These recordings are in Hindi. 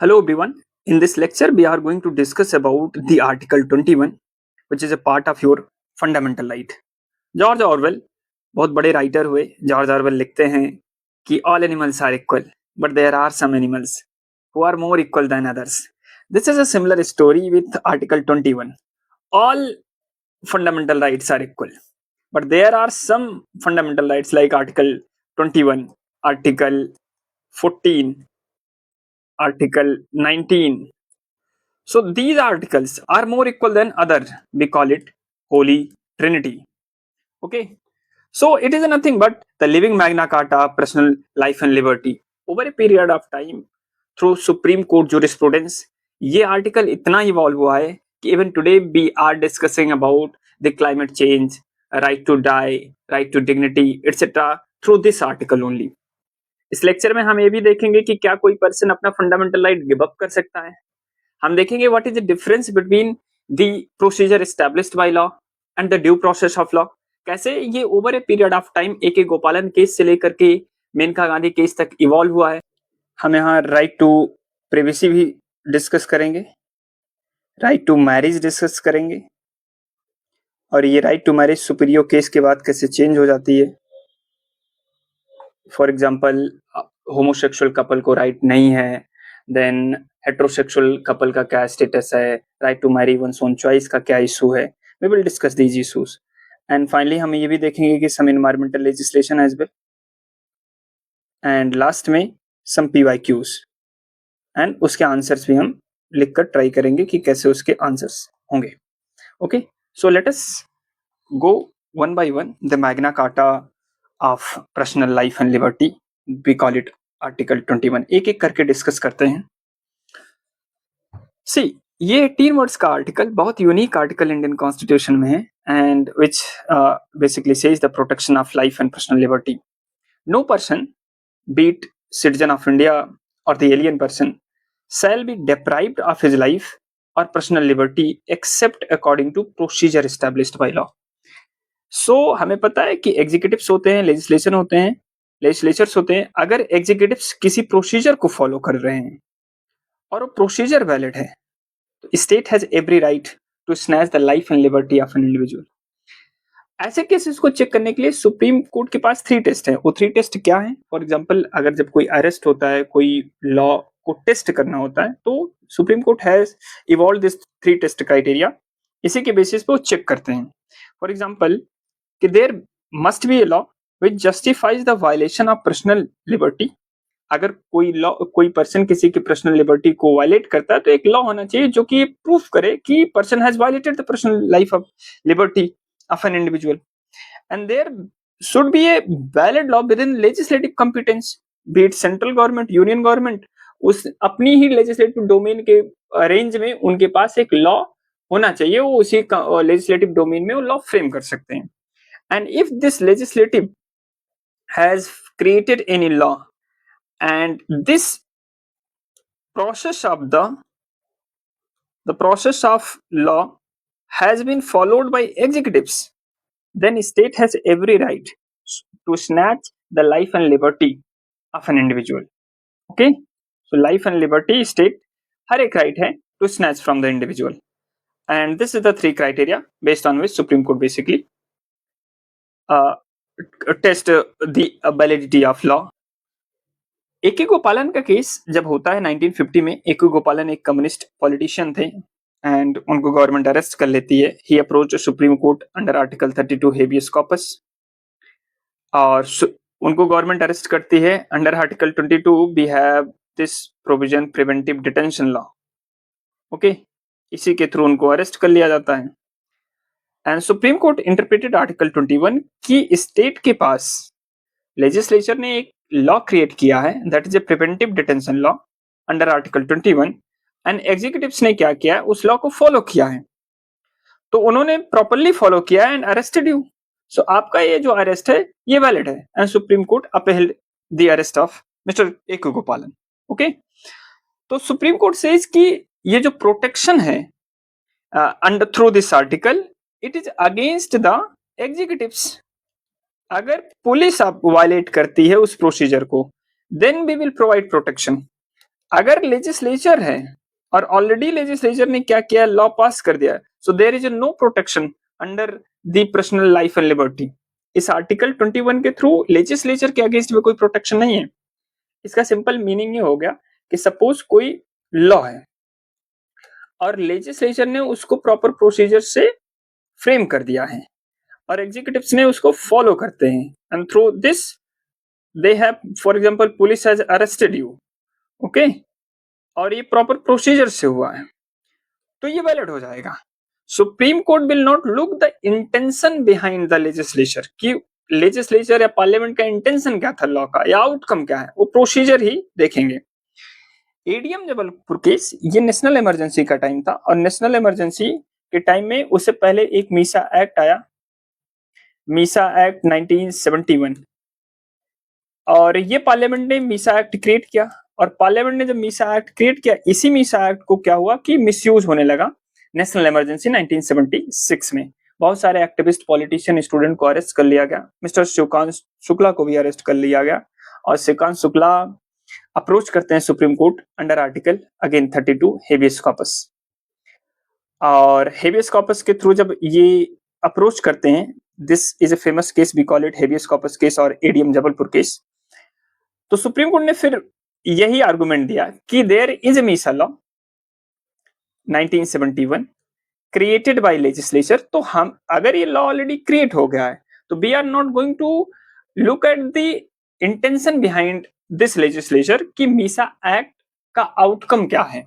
Hello everyone. In this lecture, we are going to discuss about the Article 21, which is a part of your fundamental right. George Orwell बहुत बड़े राइटर हुए. जॉर्ज ऑरवेल लिखते हैं कि all animals are equal, but there are some animals who are more equal than others. This is a similar story with Article 21. All fundamental rights are equal, but there are some fundamental rights like Article 21, Article 14, Article 19. So these articles are more equal than other. We call it Holy Trinity. Okay. So it is nothing but the living Magna Carta, personal life and liberty. Over a period of time, through Supreme Court jurisprudence, ये आर्टिकल इतना इवॉल्व हुआ है कि even today we are discussing about the climate change, right to die, right to dignity etcetera through this article only. इस लेक्चर में हम ये भी देखेंगे कि क्या कोई पर्सन अपना फंडामेंटल राइट गिव अप कर सकता है. हम देखेंगे what is the difference between the procedure established by law and the due process of law. कैसे ये over a period of time एक गोपालन केस से लेकर के मेनका गांधी केस तक इवॉल्व हुआ है. हम यहाँ राइट टू प्रिवेसी भी डिस्कस करेंगे, राइट टू मैरिज डिस्कस करेंगे, और ये right to marriage superior case के बाद कैसे चेंज हो जाती है. फॉर एग्जाम्पल होमोसेक्सुअल कपल को राइट नहीं है, देन हेट्रोसेक्सुअल कपल का क्या स्टेटस है, right to marry one's own choice का क्या इशू है. We will discuss these issues. And finally हम ये भी देखेंगे कि some environmental legislation as well, and last में सम PYQs, एंड उसके आंसर्स भी हम लिखकर ट्राई करेंगे कि कैसे उसके आंसर्स होंगे. Okay, so let us go one by one the magna carta of personal life and liberty. We call it article 21. एक एक करके डिस्कस करते हैं. सी, ये 18 वर्ड्स का आर्टिकल बहुत यूनिक आर्टिकल इंडियन कॉन्स्टिट्यूशन में है, and which basically says the protection of life and personal liberty. No person, be it citizen of India or the alien person, shall be deprived of his life or personal liberty except according to procedure established by law. So हमें पता है कि एग्जीक्यूटिव्स होते हैं, लेजिस्लेशन होते हैं, लेजिस्लेचर्स होते हैं. अगर एग्जीक्यूटिव्स किसी प्रोसीजर को फॉलो कर रहे हैं और वो प्रोसीजर वैलिड है, तो state has every right to snatch the life and liberty of an individual. ऐसे केसेस को चेक करने के लिए सुप्रीम कोर्ट के पास 3 टेस्ट है. वो 3 टेस्ट क्या है? फॉर एग्जांपल, अगर जब कोई अरेस्ट होता है, कोई लॉ को टेस्ट करना होता है, तो supreme court has evolve this 3 test criteria. इसी के बेसिस पे वो चेक करते हैं. फॉर एग्जांपल, कि there must be a law which justifies the violation of personal liberty. अगर कोई लॉ, कोई पर्सन किसी की पर्सनल लिबर्टी को वायलेट करता है, तो एक लॉ होना चाहिए जो कि प्रूफ करे कि person has violated the personal life of liberty of an individual, and there should be a valid law within legislative competence, be it central government, union government. उस अपनी ही legislative domain के रेंज में उनके पास एक लॉ होना चाहिए, वो उसी legislative domain में वो लॉ फ्रेम कर सकते हैं. and if this legislative has created any law and this process of the process of law has been followed by executives, then state has every right to snatch the life and liberty of an individual. Okay, so life and liberty state har ek right hai to snatch from the individual, and this is the 3 criteria based on which Supreme Court basically test the validity of law. A.K. गोपालन का केस जब होता है 1950 में, A.K. गोपालन एक कम्युनिस्ट पॉलिटिशियन थे, एंड उनको गवर्नमेंट अरेस्ट कर लेती है. He approach Supreme court under article 32 habeas corpus, और उनको गवर्नमेंट अरेस्ट करती है under article 22. We have this provision preventive detention law. Okay, इसी के थ्रू उनको अरेस्ट कर लिया जाता है. And supreme Court interpreted article 21 की स्टेट के पास लेजिस्लेचर ने एक लॉ क्रिएट किया है, that is A preventive detention law under article 21, and executives ने क्या किया, उस लॉ को फॉलो किया है. तो उन्होंने प्रॉपर्ली फॉलो किया एंड अरेस्टेड यू. सो आपका ये जो अरेस्ट है ये वैलिड है, and supreme court upheld the arrest of mister A.K. गोपालन. ओके, तो सुप्रीम कोर्ट सेज कि ये जो प्रोटेक्शन है under through this article, it is against the executives. अगर पुलिस आप वायलेट करती है उस प्रोसीजर को, then we will provide protection. अगर लेजिस्लेचर है और ऑलरेडी लेजिस्लेचर ने क्या किया, लॉ पास कर दिया, so there is no protection under the personal life and liberty. इस आर्टिकल 21 के थ्रू लेजिस्लेचर के अगेंस्ट में कोई प्रोटेक्शन नहीं है। इसका सिंपल मीनिंग ये हो गया कि सपोज कोई लॉ है और लेजिस्लेचर ने उसको प्रॉपर प्रोसीजर से फ्रेम कर दिया है और एग्जीक्यूटिव्स ने उसको फॉलो करते हैं, and through this they have, for example police has arrested you, okay, और ये प्रॉपर प्रोसीजर से हुआ है, तो ये वैलिड हो जाएगा। Supreme Court will not look the intention behind the legislature, कि लेजिस्लेचर या पार्लियामेंट का इंटेंशन क्या था लॉ का या आउटकम क्या है, वो प्रोसीजर ही देखेंगे। एडीएम जबलपुर केस, ये नेशनल इमरजेंसी का टाइम था और नेशनल इमरजेंसी के टाइम में उससे पहले एक मीसा एक्ट आया, मीसा एक्ट 1971, और ये पार्लियामेंट ने मीसा एक्ट क्रिएट किया। और पार्लियामेंट ने जब मीसा एक्ट क्रिएट किया, इसी मीसा एक्ट को क्या हुआ कि मिसयूज होने लगा नेशनल इमरजेंसी 1976 में। बहुत सारे एक्टिविस्ट, पॉलिटिशियन, स्टूडेंट को अरेस्ट कर लिया गया। मिस्टर शिवकांत शुक्ला को भी अरेस्ट कर लिया गया और शिवकांत शुक्ला अप्रोच करते हैं supreme court under article again 32 habeas corpus, और हेबियस कॉर्पस के थ्रू जब ये अप्रोच करते हैं, this is a famous case, we call it habeas corpus case और एडीएम जबलपुर केस। तो सुप्रीम कोर्ट ने फिर यही आर्गुमेंट दिया कि there is a MISA law 1971 created by legislature, तो हम अगर ये लॉ ऑलरेडी क्रिएट हो गया है तो we are not going to look at the intention behind this legislature कि मीसा एक्ट का आउटकम क्या है।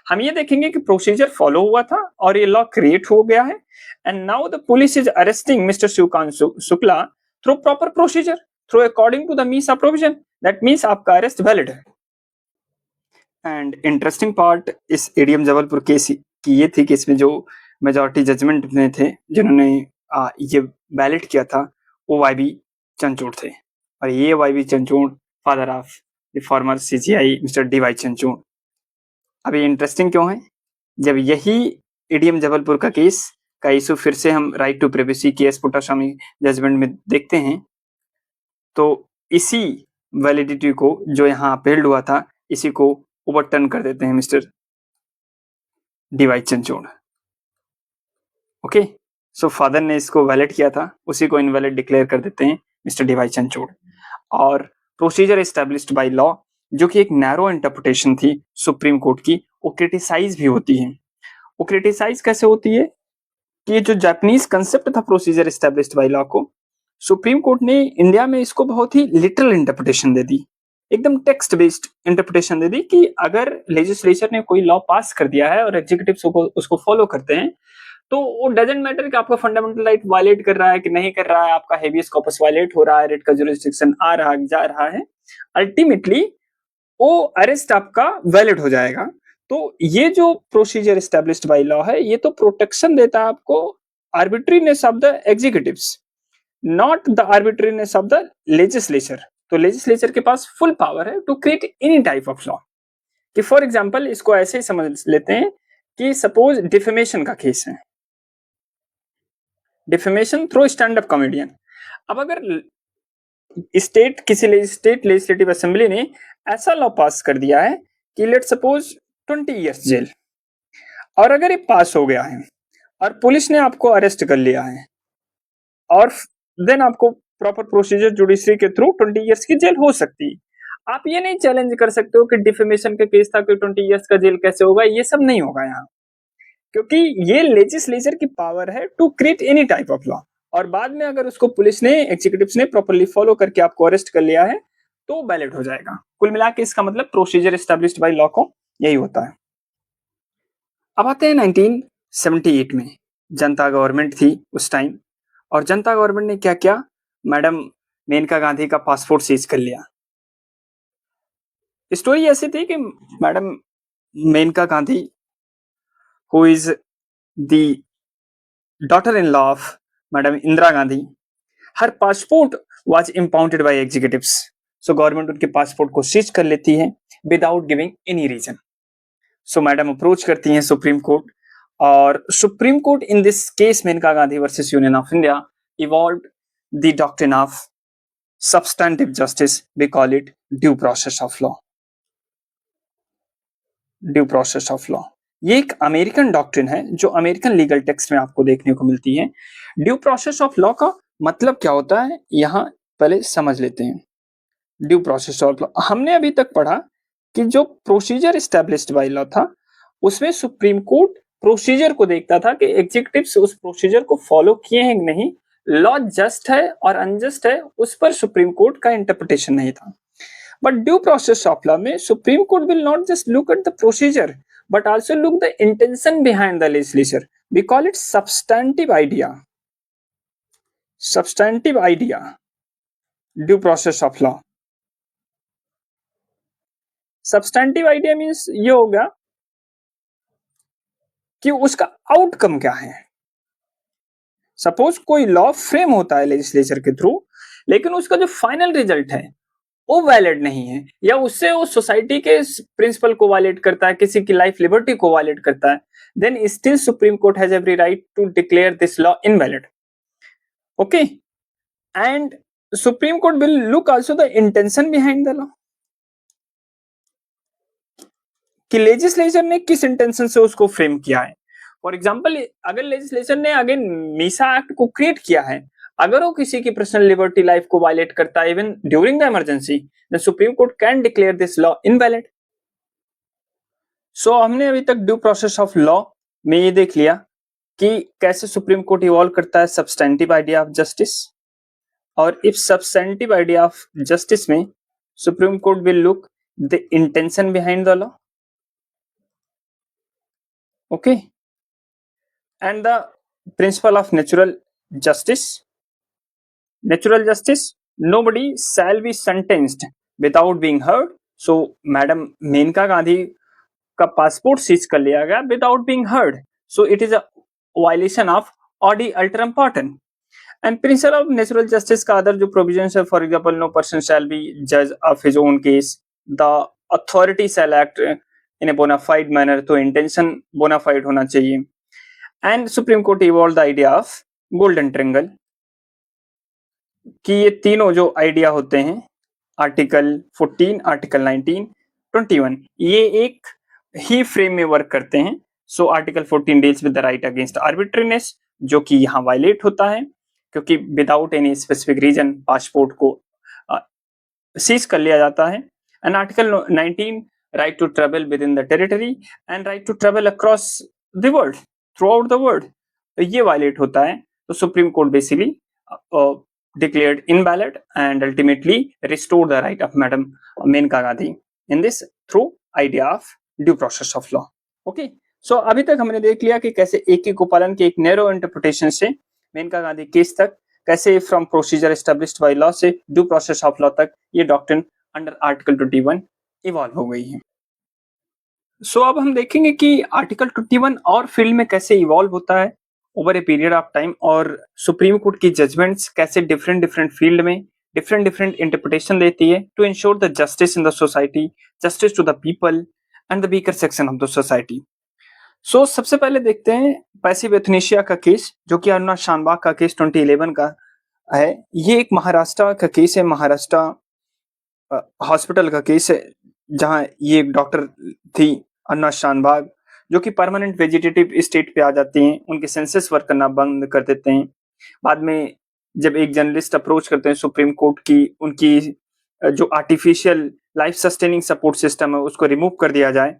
हम ये देखेंगे कि प्रोसीजर फॉलो हुआ था और ये लॉ क्रिएट हो गया है, and now the police is arresting mister Shivkant Shukla through proper procedure, through according to the MISA provision, that means आपका अरेस्ट वैलिड है। एंड इंटरेस्टिंग पार्ट इस एडीएम जबलपुर केस की ये थी कि इसमें जो मेजॉरिटी जजमेंट में थे जिन्होंने ये वैलिड किया था, वो वाई चंद्रचूड़ थे, और ये Y Chandrachud father of the former CJI mister D Y Chandrachud. अब ये इंटरेस्टिंग क्यों है, जब यही एडीएम जबलपुर का केस का इशू फिर से हम right to privacy case Puttaswamy judgement में देखते हैं, तो इसी वैलिडिटी को जो यहाँ अपील्ड हुआ था, इसी को ओवरटर्न कर देते हैं mister D Y Chandrachud. Okay, so father ने इसको वैलिड किया था, उसी को इनवैलिड डिक्लेयर कर देते हैं मिस्टर डीवाई चंद्रचूड़। और प्रोसीजर एस्टैब्लिश्ड बाय लॉ, जो कि एक नैरो इंटरप्रिटेशन थी सुप्रीम कोर्ट की, वो क्रिटिसाइज भी होती है। वो क्रिटिसाइज कैसे होती है कि जो जापानीज कंसेप्ट था प्रोसीजर एस्टैब्लिश्ड बाय लॉ को, सुप्रीम कोर्ट ने इंडिया में इसको बहुत ही लिटरल इंटरप्रिटेशन दे दी, एकदम टेक्स्ट बेस्ड इंटरप्रिटेशन दे दी कि अगर लेजिस्लेचर ने कोई लॉ पास कर दिया है और एग्जीक्यूटिव्स उसको फॉलो करते हैं, तो वो डजंट मैटर कि आपका फंडामेंटल राइट वायलेट कर रहा है कि नहीं कर रहा है, आपका हेबियस कॉर्पस वायलेट हो रहा है, रेट का जुरिस्डिक्शन आ रहा जा रहा है, अल्टीमेटली वो अरेस्ट आपका वैलिड हो जाएगा। तो ये जो प्रोसीजर एस्टैब्लिश्ड बाय लॉ है, ये तो प्रोटेक्शन देता है आपको arbitrariness of the executives, not the arbitrariness of the legislature. तो लेजिस्लेचर के पास फुल पावर है to create any type of law. कि फॉर एग्जांपल इसको ऐसे ही समझ लेते हैं कि सपोज डिफेमेशन का केस है, defamation through stand up comedian. अब अगर स्टेट किसी स्टेट लेजिस्लेटिव असेंबली ने ऐसा लॉ पास कर दिया है कि लेट सपोज 20 इयर्स जेल, और अगर ये पास हो गया है और पुलिस ने आपको अरेस्ट कर लिया है और देन आपको प्रॉपर प्रोसीजर जुडिशरी के थ्रू 20 इयर्स की जेल हो सकती है, आप ये नहीं चैलेंज कर सकते हो कि डिफेमेशन का केस था कि 20 इयर्स का जेल कैसे होगा, ये सब नहीं होगा यहाँ, क्योंकि ये लेजिस्लेचर की पावर है to create any type of law. और बाद में अगर उसको पुलिस ने, एग्जीक्यूटिव्स ने प्रॉपरली फॉलो करके आपको अरेस्ट कर लिया है, तो वैलिड हो जाएगा। कुल मिला के इसका मतलब प्रोसीजर एस्टैब्लिश्ड बाय लॉ को यही होता है। अब आते हैं 1978 में, जनता गवर्नमेंट थी उस टाइम, और जनता गवर्नमेंट ने क्या किया, मैडम मेनका गांधी का पासपोर्ट सीज कर लिया। स्टोरी ऐसी थी कि madam Maneka Gandhi, who is the daughter-in-law of Madam Indira Gandhi, her passport was impounded by executives. So government उनके पासपोर्ट को सीज कर लेती है without giving any reason. So madam approach करती हैं सुप्रीम कोर्ट, और supreme court in this case Maneka Gandhi versus union of India evolved the doctrine of substantive justice, we call it due process of law. Due process of law. ये एक अमेरिकन डॉक्ट्रिन है जो अमेरिकन लीगल टेक्स्ट में आपको देखने को मिलती है। ड्यू प्रोसेस ऑफ लॉ का मतलब क्या होता है, यहाँ पहले समझ लेते हैं। ड्यू प्रोसेस ऑफ लॉ, हमने अभी तक पढ़ा कि जो प्रोसीजर एस्टैब्लिश्ड बाय लॉ था, उसमें सुप्रीम कोर्ट प्रोसीजर को देखता था कि एग्जीक्यूटिव्स उस प्रोसीजर को फॉलो किए हैं कि नहीं, लॉ जस्ट है और अनजस्ट है, उस पर सुप्रीम कोर्ट का इंटरप्रिटेशन नहीं था। But due process of law में supreme Court will not just look at the procedure but also look the intention behind the legislature. We call it substantive idea. Substantive idea. Due process of law. Substantive idea means ये होगा कि उसका आउटकम क्या है। सपोज कोई लॉ फ्रेम होता है लेजिस्लेचर के थ्रू, लेकिन उसका जो फाइनल रिजल्ट है वो वैलिड नहीं है, या उससे वो सोसाइटी के प्रिंसिपल को वायलेट करता है, किसी की लाइफ लिबर्टी को वायलेट करता है, then still Supreme Court has every right to declare this law invalid. Okay, and Supreme Court will look also the intention behind the law, कि लेजिस्लेचर ने किस इंटेंशन से उसको फ्रेम किया है। फॉर एग्जाम्पल, अगर लेजिस्लेचर ने अगेन मीसा एक्ट को क्रिएट किया है, अगर वो किसी की पर्सनल लिबर्टी लाइफ को वायलेट करता है even during the emergency, the supreme Court can declare this law invalid. So हमने अभी तक ड्यू प्रोसेस ऑफ लॉ में ये देख लिया कि कैसे सुप्रीम कोर्ट इवॉल्व करता है सब्सटेंटिव आइडिया ऑफ जस्टिस, और if substantive idea of justice में supreme Court will look the intention behind the law, okay, and the principle of natural justice. Natural justice, nobody shall be sentenced without being heard. So madam Maneka Gandhi का पासपोर्ट सीज कर लिया गया without being heard, so it is a violation of OD ultra important. And principle of natural justice का अदर जो प्रोविजंस है, for example no person shall be जज of his own case, the authority shall act in a bona fide manner, तो इंटेंशन बोनाफाइड होना चाहिए। And supreme court evolve the idea of golden triangle, कि ये तीनों जो आइडिया होते हैं, आर्टिकल 14, आर्टिकल 19, 21, ये एक ही फ्रेम में वर्क करते हैं। So article 14 deals with the right against arbitrariness, जो कि यहाँ वायलेट होता है क्योंकि without any specific reason passport को सीज कर लिया जाता है। And article 19, right to travel within the territory and right to travel across the world, throughout the world, तो ये वायलेट होता है। तो supreme court basically declared invalid and ultimately restored the right of Madam Menka Gandhi in this through idea of due process of law. Okay, so अभी तक हमने देख लिया कि कैसे एक गोपालन के एक नैरो इंटरप्रिटेशन से मेनका गांधी केस तक, कैसे from procedure established by law से ड्यू प्रोसेस ऑफ लॉ तक ये डॉक्ट्रिन अंडर आर्टिकल 21 इवॉल्व हो गई है। सो अब हम देखेंगे कि आर्टिकल 21 और फील्ड में कैसे इवॉल्व होता है over a period of time, और सुप्रीम कोर्ट की जजमेंट्स कैसे डिफरेंट डिफरेंट फील्ड में डिफरेंट डिफरेंट इंटरप्रिटेशन देती है to ensure the justice in the society, justice to the people and the weaker section of the society. So सबसे पहले देखते हैं पैसिव एथनेशिया का केस, जो कि अरुणा शानबाग का केस 2011 का है। ये एक महाराष्ट्र का केस है, महाराष्ट्र हॉस्पिटल का केस है, जहां ये एक डॉक्टर थी अरुणा शानबाग, जो कि परमानेंट वेजिटेटिव स्टेट पे आ जाती हैं, उनके सेंसस वर्क करना बंद कर देते हैं। बाद में जब एक जर्नलिस्ट अप्रोच करते हैं सुप्रीम कोर्ट की, उनकी जो artificial life sustaining support system है उसको रिमूव कर दिया जाए,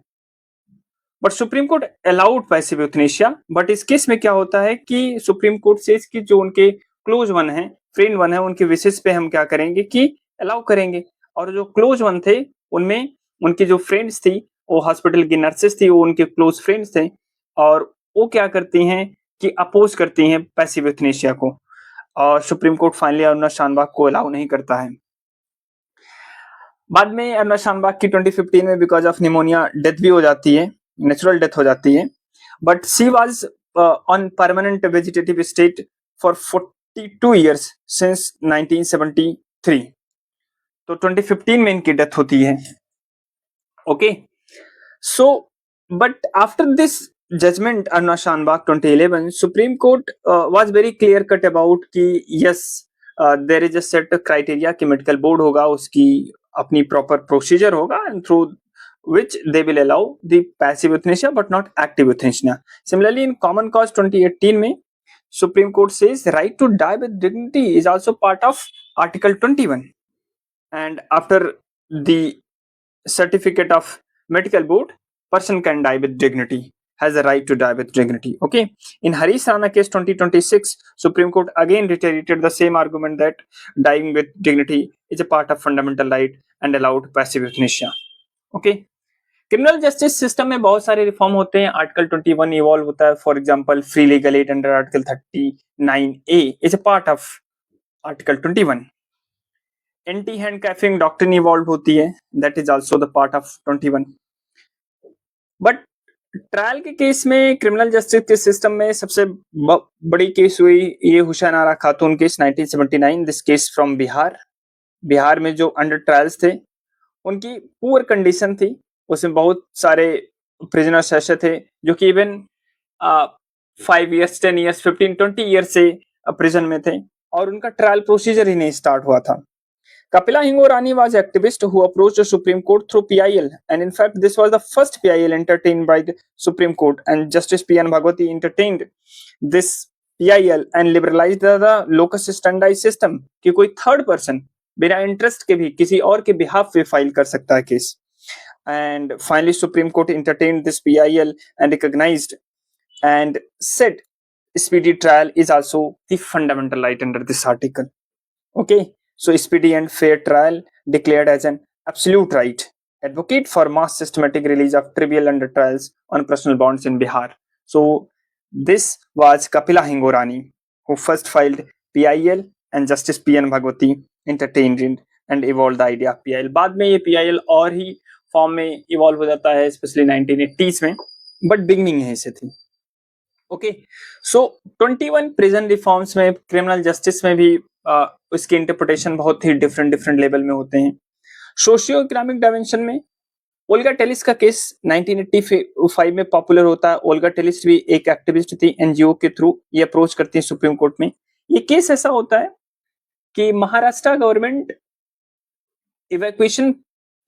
but supreme court allowed passive euthanasia. But इस केस में क्या होता है कि सुप्रीम कोर्ट से इसकी जो उनके क्लोज वन है, फ्रेंड वन है, उनके विशेष पे हम क्या करेंगे कि अलाउ करेंगे। और जो क्लोज वन थे उनमें उनकी जो फ्रेंड्स थी, वो हॉस्पिटल की नर्सेस थी, वो उनके क्लोज फ्रेंड्स थे, और वो क्या करती हैं कि अपोज करती हैं पैसिव यूथनेशिया को, और supreme court finally Aruna Shanbaug को अलाउ नहीं करता है। बाद में अरुणा शानबाग की 2015 में बिकॉज ऑफ निमोनिया डेथ भी हो जाती है, नेचुरल डेथ हो जाती है, but she was on permanent vegetative state for 42 years since 1973, तो 2015 में इनकी डेथ होती है। Okay, so but after this judgment Aruna Shanbag 2011, Supreme Court was very clear cut about कि yes there is a set criteria कि मेडिकल बोर्ड होगा, उसकी अपनी प्रॉपर प्रोसीजर होगा, and through which they will allow the passive euthanasia but not active euthanasia. Similarly, in Common Cause 2018 में Supreme Court says right to die with dignity is also part of Article 21. And after the certificate of medical board, person can die with dignity, has a right to die with dignity. Okay. In Harish Rana case 2026, Supreme Court again reiterated the same argument that dying with dignity is a part of fundamental right and allowed passive euthanasia. Okay. Criminal justice system में बहुत सारे रिफॉर्म होते हैं. आर्टिकल 21 इवॉल्व होता है. For example free legal aid under article 39A is a part of article 21. Anti handcuffing doctrine evolve होती है, that is also the part of 21. But trial के केस में क्रिमिनल जस्टिस के सिस्टम में सबसे बड़ी केस हुई ये Hussainara Khatoon case 1979. This case from Bihar. Bihar में जो अंडर ट्रायल्स थे उनकी पुअर कंडीशन थी. उसमें बहुत सारे प्रिजनर्स ऐसे थे जो कि इवन 5 years, 10 years, 15, 20 years से प्रिजन में थे और उनका ट्रायल प्रोसीजर ही नहीं स्टार्ट हुआ था. Kapila Hingorani was an activist who approached the Supreme Court through PIL, and in fact, this was the first PIL entertained by the Supreme Court, and Justice P.N. Bhagwati entertained this PIL and liberalized the locus standi system कि कोई थर्ड पर्सन बिना इंटरेस्ट के भी किसी और के बिहाफ पे फाइल कर सकता है case. And finally, Supreme Court entertained this PIL and recognized and said speedy trial is also the fundamental right under this article. Okay. So speedy and fair trial declared as an absolute right. Advocate for mass systematic release of trivial under trials on personal bonds in Bihar. So this was Kapila Hingorani who first filed PIL and Justice P.N. Bhagwati entertained it and evolved the idea of PIL. बाद में ये PIL और ही फॉर्म में इवॉल्व हो जाता है, स्पेशली 1980s में, बट बिगनिंग यहीं से थी. ओके. सो 21 प्रिजन रिफॉर्म्स में क्रिमिनल जस्टिस में भी उसकी इंटरप्रिटेशन बहुत ही डिफरेंट लेवल में होते हैं. सोशियो इकोनॉमिक डायमेंशन में ओल्गा टेलिस का केस 1985 में पॉपुलर होता है. ओल्गा टेलिस भी एक एक्टिविस्ट थी, एनजीओ के थ्रू ये अप्रोच करती है सुप्रीम कोर्ट में. ये केस ऐसा होता है कि Maharashtra government evacuation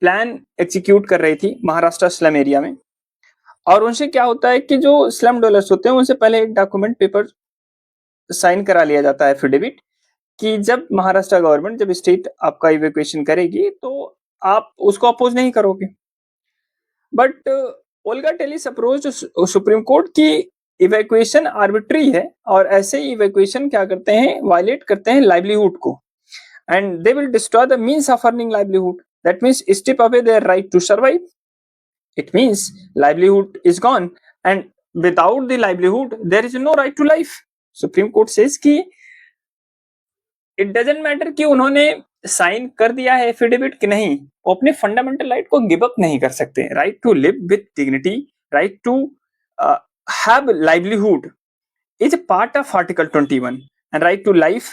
plan execute कर रही थी महाराष्ट्र स्लम एरिया में, और उनसे क्या होता है कि जो स्लम डवेलपर्स होते हैं उनसे पहले एक डॉक्यूमेंट पेपर साइन करा लिया जाता है, एफिडेविट, कि जब महाराष्ट्र गवर्नमेंट, जब स्टेट आपका इवैक्यूएशन करेगी तो आप उसको अपोज नहीं करोगे. But Olga Tellis approach Supreme court की इवैक्यूएशन आर्बिट्री है और ऐसे इवैक्यूएशन क्या करते हैं, वायलेट करते हैं लाइवलीहुड को, and they will destroy the means of earning livelihood. That means strip away their right to survive. It means livelihood is gone, and without the livelihood, there is no right to life. Supreme Court says कि it doesn't matter कि उन्होंने साइन कर दिया है एफिडेविट कि नहीं, वो अपने फंडामेंटल राइट को गिव अप नहीं कर सकते. Right to live with dignity, right to have livelihood is a part of Article 21, and right to life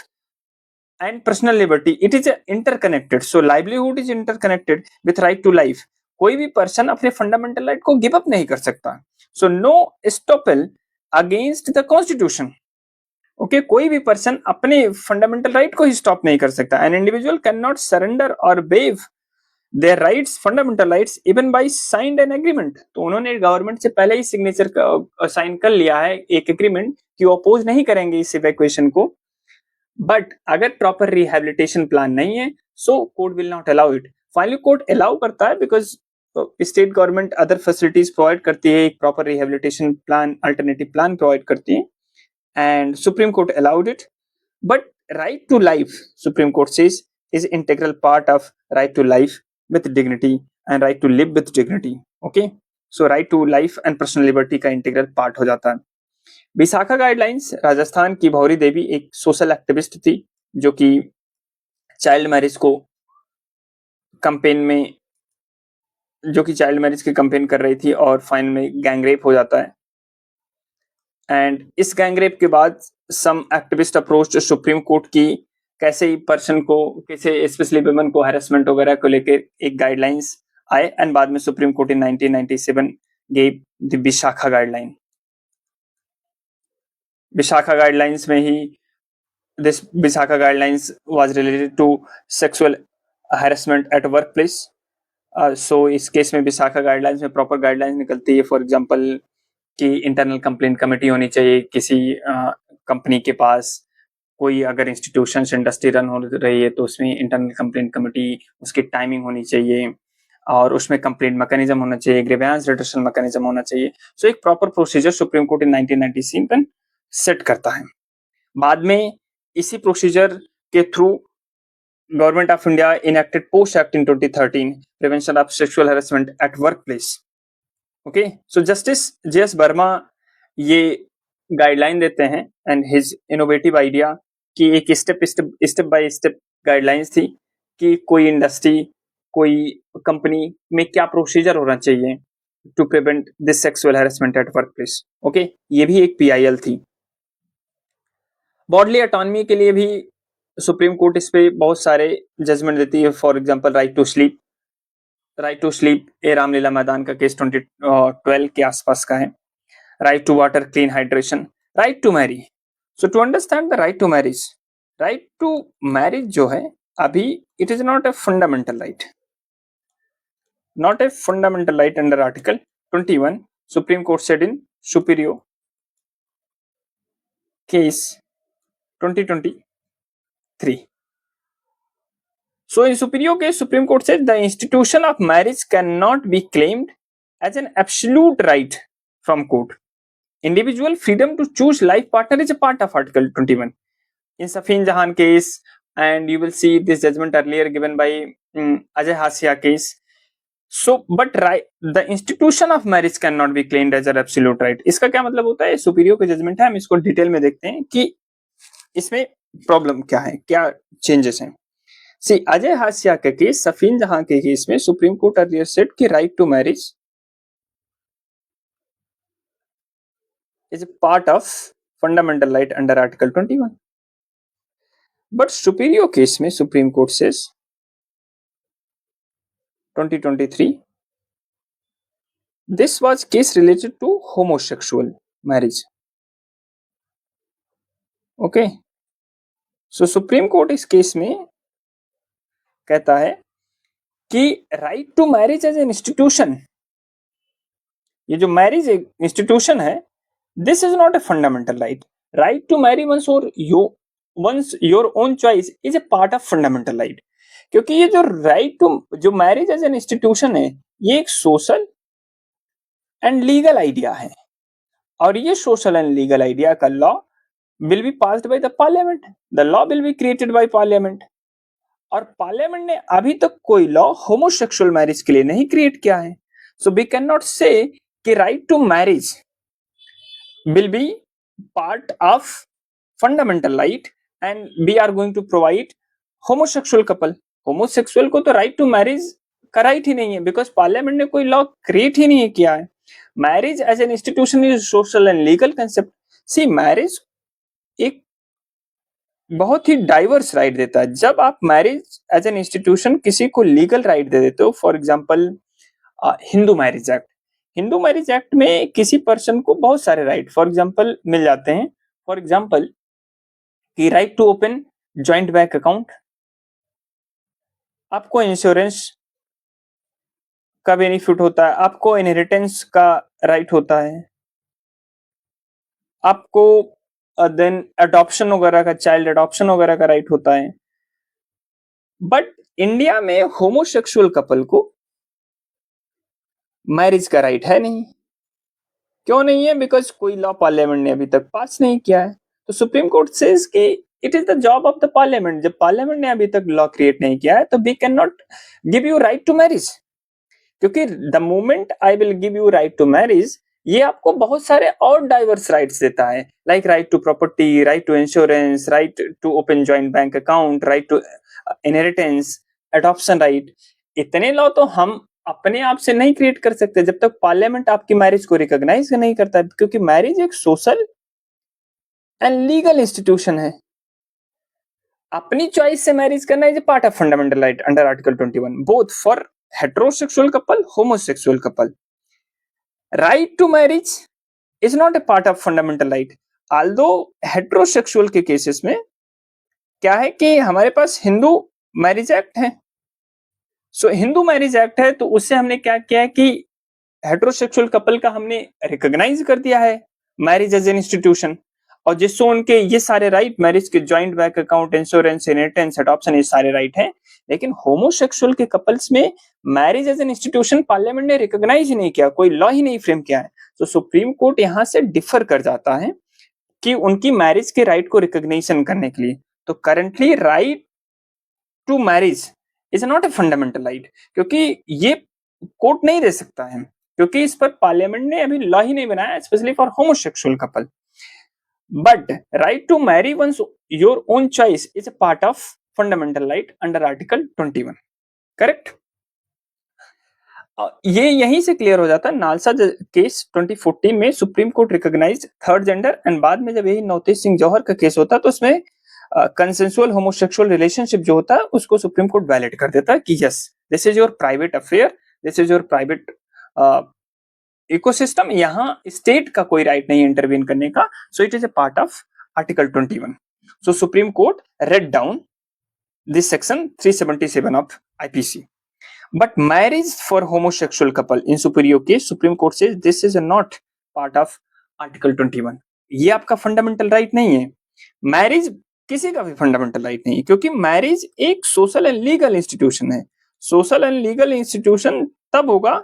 and personal liberty, it is interconnected. So livelihood is interconnected with right to life. कोई भी पर्सन अपने फंडामेंटल राइट को गिव अप नहीं कर सकता. So no estoppel against the constitution. Okay, कोई भी पर्सन अपने फंडामेंटल राइट को ही स्टॉप नहीं कर सकता. An individual can not surrender और waive their rights, fundamental rights, even by signed an agreement. तो उन्होंने गवर्नमेंट से पहले ही सिग्नेचर साइन कर लिया है एक एग्रीमेंट कि वो अपोज नहीं करेंगे इस इवैक्यूएशन को. बट अगर प्रॉपर रिहैबिलिटेशन प्लान नहीं है, so court will not allow it. Finally court allow करता है because state government other facilities provide करती है, एक proper rehabilitation plan, alternative plan provide करती है, and supreme court allowed it. But right to life, supreme court says, is integral part of right to life with dignity and right to live with dignity. Okay, so right to life and personal liberty का इंटीग्रल पार्ट हो जाता है. विशाखा गाइडलाइंस, राजस्थान की भौरी देवी एक सोशल एक्टिविस्ट थी जो कि चाइल्ड मैरिज को कैंपेन में, जो कि चाइल्ड मैरिज की कैंपेन कर रही थी और फाइनल में गैंगरेप हो जाता है. एंड इस गैंगरेप के बाद सम एक्टिविस्ट अप्रोच सुप्रीम कोर्ट की कैसे पर्सन को, कैसे स्पेशली वुमेन को हैरेसमेंट वगैरह को लेके एक गाइडलाइंस आए, एंड बाद में supreme court in 1997 gave the Vishakha guideline. Vishakha guidelines में ही this Visakha guidelines was related to sexual harassment at workplace. सो इस केस में विशाखा गाइडलाइंस में प्रॉपर गाइडलाइंस निकलती है। फॉर एग्जांपल कि इंटरनल कंप्लेंट कमेटी होनी चाहिए किसी कंपनी के पास। कोई अगर इंस्टीट्यूशन इंडस्ट्री रन हो रही है तो उसमें इंटरनल कंप्लेंट कमेटी, उसकी टाइमिंग होनी चाहिए और उसमें कंप्लेंट मैकेनिज्म होना चाहिए, ग्रीवेंस रिडक्शन मैकेनिज्म होना चाहिए। सो एक प्रॉपर प्रोसीजर सुप्रीम कोर्ट इन 1996 में सेट करता है। बाद में इसी प्रोसीजर के through government of India enacted post act in 2013 prevention of sexual harassment at work place. Okay, so justice JS. Verma ये गाइडलाइन देते हैं एंड हिज इनोवेटिव आइडिया कि एक स्टेप बाय स्टेप गाइडलाइंस थी कि कोई इंडस्ट्री, कोई कंपनी में क्या प्रोसीजर होना चाहिए to prevent this sexual harassment at work place. Okay, ये भी एक पीआईएल थी। बॉडली ऑटोनॉमी के लिए भी सुप्रीम कोर्ट इस पे बहुत सारे जजमेंट देती है। For example right to sleep a Ramlila Maidan का केस 2012 के आसपास का है। Right to water, clean hydration, right to marry. So to understand the right to marriage जो है अभी it is not a fundamental right under article 21 supreme court said in Supriyo case 2023. So in superior case, Supreme Court said the institution of marriage cannot be claimed as an absolute right from court. Individual freedom to choose life partner is a part of Article 21. In Safin Jahan case, and you will see this judgment earlier given by Ajay Hasia case. So, but the institution of marriage cannot be claimed as an absolute right. इसका क्या मतलब होता है? सुपीरियर का जजमेंट है, हम इसको डिटेल में देखते हैं कि इसमें प्रॉब्लम क्या है, क्या चेंजेस हैं। See, अजय हाशिया के केस, सफीन जहां के केस में सुप्रीम कोर्ट अर्लियर सेड कि right to marriage is a part of fundamental right under article 21. But Supriyo case में supreme court says 2023 this was case related to homosexual marriage. Okay, so supreme court इस केस में कहता है कि right to marriage as an institution, ये जो मैरिज इंस्टीट्यूशन है, this is not a fundamental right to marry once your own choice is a part of fundamental right. क्योंकि ये जो मैरिज एज एन इंस्टीट्यूशन है, ये एक सोशल एंड लीगल आइडिया है और ये सोशल एंड लीगल आइडिया का law will be passed by the parliament. The law will be created by parliament और पार्लियामेंट ने अभी तक कोई लॉ होमोसेक्सुअल मैरिज के लिए नहीं क्रिएट किया है. So we can not say कि right to marriage will be part of fundamental right and we are going to provide homosexual couple. homosexual को तो right to marriage का right ही नहीं है because parliament ने कोई law create ही नहीं किया है. marriage as an institution is social and legal concept. see, marriage एक बहुत ही डाइवर्स राइट देता है. जब आप मैरिज एज एन इंस्टीट्यूशन किसी को लीगल राइट दे देते हो, for example Hindu marriage act में किसी पर्सन को बहुत सारे राइट फॉर एग्जांपल मिल जाते हैं. फॉर एग्जांपल कि right to open joint bank account, आपको इंश्योरेंस का बेनिफिट होता है, आपको इनहेरिटेंस का राइट होता है, आपको देन अडॉप्शन वगैरह का, चाइल्ड अडॉप्शन वगैरह का राइट होता है. बट इंडिया में होमोसेक्सुअल कपल को मैरिज का राइट है नहीं. क्यों नहीं है? बिकॉज कोई लॉ पार्लियामेंट ने अभी तक पास नहीं किया है. तो सुप्रीम कोर्ट सेज कि it is the job of the parliament. जब पार्लियामेंट ने अभी तक लॉ क्रिएट नहीं किया है तो we can not give you right to marriage. क्योंकि the moment I will give you right to marriage, ये आपको बहुत सारे और डाइवर्स राइट्स देता है, like right to property, right to insurance, right to open joint bank account, right to inheritance, adoption right. इतने लॉ तो हम अपने आप से नहीं क्रिएट कर सकते जब तक पार्लियामेंट आपकी मैरिज को रिकॉग्नाइज नहीं करता है. क्योंकि मैरिज एक सोशल एंड लीगल इंस्टीट्यूशन है. अपनी चॉइस से मैरिज करना is a part of fundamental right under article 21 both for heterosexual couple, homosexual couple. Right to marriage is not a part of fundamental right. Although heterosexual के केसेस में क्या है कि हमारे पास हिंदू मैरिज एक्ट है. सो हिंदू मैरिज एक्ट है, तो उससे हमने क्या किया है कि हेटेरोसेक्सुअल कपल का हमने रिकॉग्नाइज कर दिया है मैरिज एज एन इंस्टीट्यूशन, और जिससे उनके ये सारे राइट, मैरिज के joint bank account, insurance, inheritance, adoption, ये सारे राइट हैं। लेकिन होमोसेक्सुअल के कपल्स में marriage as an institution parliament ने रिकॉग्नाइज ही नहीं किया, कोई लॉ ही नहीं फ्रेम किया है। तो सुप्रीम कोर्ट यहाँ से डिफर कर जाता है कि उनकी मैरिज के राइट को रिकॉग्निशन करने के लिए। तो currently right to marriage is not a fundamental right, क्योंकि ये कोर्ट नहीं दे सकता है, क्योंकि इस पर पार्लियामेंट ने अभी लॉ ही नहीं बनाया specially for homosexual couple. But right to marry once your own choice is a part of fundamental right under article 21, correct. ये यहीं से क्लियर हो जाता है। नालसा केस 2014 में supreme court recognise third gender, and बाद में जब यही नवतेज सिंह जौहर का केस होता है तो उसमें कंसेंसुअल होमोसेक्सुअल रिलेशनशिप जो होता है उसको सुप्रीम कोर्ट वैलिड कर देता है कि yes, this is your private affair, this is your private ecosystem, यहाँ स्टेट का कोई राइट नहीं इंटरवीन करने का, so it is a part of article 21। So supreme court red down this section 377 of IPC. But marriage for homosexual couple in superior case, Supreme Court says this is not part of Article 21. ये आपका फंडामेंटल राइट नहीं है। मैरिज किसी का भी फंडामेंटल राइट नहीं है, क्योंकि मैरिज एक सोशल एंड लीगल इंस्टीट्यूशन है। सोशल एंड लीगल इंस्टीट्यूशन तब होगा,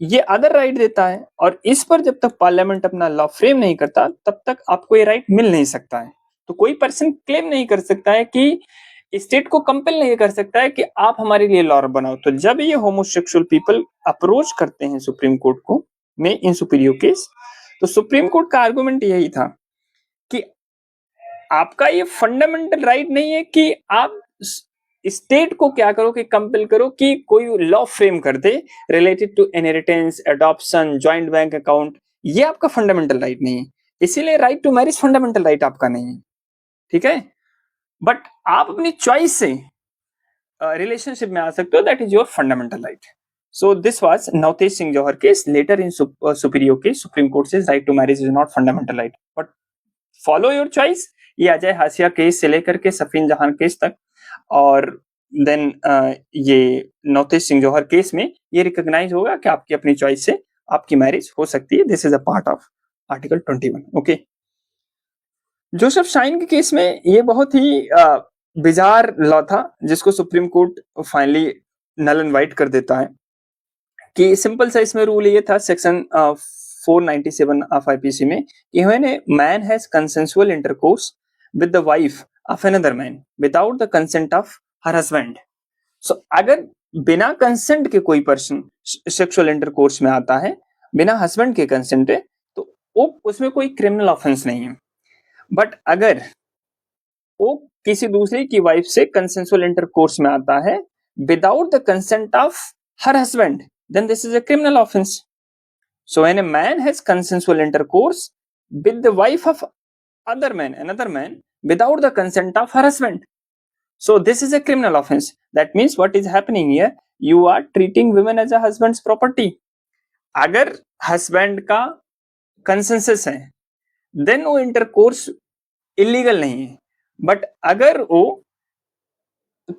ये अदर राइट देता है, और इस पर जब तक पार्लियामेंट अपना लॉ फ्रेम नहीं करता तब तक आपको ये राइट मिल नहीं सकता है। तो कोई पर्सन क्लेम नहीं कर सकता है कि स्टेट को कंपेल नहीं कर सकता है कि आप हमारे लिए लॉ बनाओ। तो जब ये होमोसेक्सुअल पीपल अप्रोच करते हैं सुप्रीम कोर्ट को में इन सुपीरियर केस, तो सुप्रीम कोर्ट का आर्गुमेंट यही था कि आपका ये फंडामेंटल राइट नहीं है कि आप स्टेट को क्या करो कि कंपेल करो कि कोई लॉ फ्रेम कर दे related to inheritance, adoption, joint bank account. ये आपका फंडामेंटल राइट नहीं है, इसीलिए right to marriage fundamental right आपका नहीं है, ठीक है। बट आप अपनी चॉइस से रिलेशनशिप में आ सकते हो, that is your fundamental right. So this was Navtej Singh Johar case. Later in superior case supreme court says right to marriage is not fundamental right, but follow your choice. ये अजय हासिया केस से लेकर के सफीन जहान केस तक, और देन ये नवतेज सिंह जौहर केस में ये रिकॉग्नाइज होगा कि आपकी अपनी चॉइस से आपकी मैरिज हो सकती है। This is a part of article 21, okay. Joseph Shine के केस में ये बहुत ही बिजार लॉ था, जिसको supreme court finally null and void कर देता है। कि सिंपल सा इसमें रूल ये था सेक्शन 497 ऑफ आईपीसी में कि when a man has consensual intercourse with the wife of another man without the consent of her husband. So अगर बिना कंसेंट के कोई पर्सन सेक्सुअल इंटरकोर्स में आता है बिना हस्बैंड के कंसेंट है, तो वो उसमें कोई क्रिमिनल ऑफेंस नहीं है। बट अगर वो किसी दूसरे की वाइफ से कंसेंसुअल इंटरकोर्स में आता है without the consent of her husband, then this is a criminal offense. So when a man has consensual intercourse with the wife of another man without the consent of her husband, so this is a criminal offense. That means what is happening here, you are treating women as a husband's property. अगर husband का consensus है then वो intercourse illegal नहीं है, but अगर वो